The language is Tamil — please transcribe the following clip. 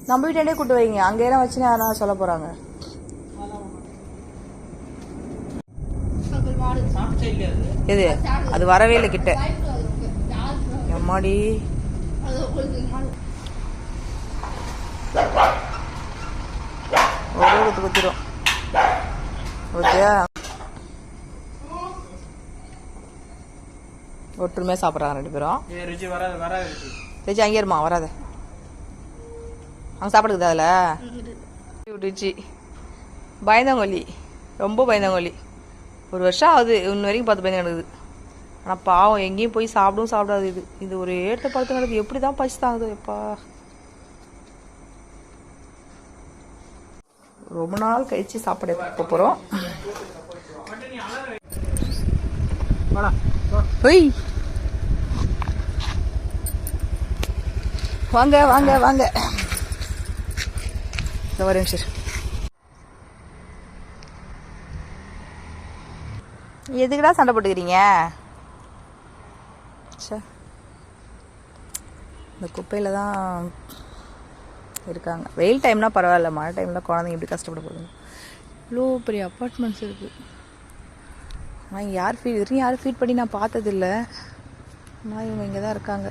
நம்ம வீட்டாண்டே கூட்டு வைங்க, அங்கேயே வச்சுன்னு யாரும் சொல்ல போறாங்க. எது அது வரவே இல்லை கிட்ட. எம்மாடி ஒரே குத்து குத்திரும். ஓகேயா, ஒற்றுமையாக சாப்பிட்றாங்க 2 பேரும். ரிச்சி அங்கே இருமா, வராத. அங்கே சாப்பிடுக்குது அதில் விட்டுச்சு. பயந்தங்கொல்லி, ரொம்ப பயந்தங்கொல்லி. 1 வருஷம் ஆகுது, இன்ன வரைக்கும் 10 பயந்து கிடக்குது. ஆனால் பாவம் எங்கேயும் போய் சாப்பிடாது. இது ஒரு ஏற்ற படுத்து கிடக்குது. எப்படி தான் பசி தாங்குது எப்பா. ரொம்ப நாள் கழிச்சு சாப்பாடு எடுத்து போகிறோம். வாங்க வாங்க வாங்க, ஒரு நிமிஷம். எதுக்குடா சண்டை போட்டுக்கிறீங்க? இந்த குப்பையில் தான் இருக்காங்க. வெயில் டைம்னா பரவாயில்ல, மழை டைமில் குழந்தைங்க எப்படி கஷ்டப்பட போகுதுங்க. இவ்வளோ பெரிய அப்பார்ட்மெண்ட்ஸ் இருக்குது. ஆனால் யாரும் ஃபீட் பண்ணி நான் பார்த்ததில்ல. ஆனால் இவங்க இங்கே தான் இருக்காங்க.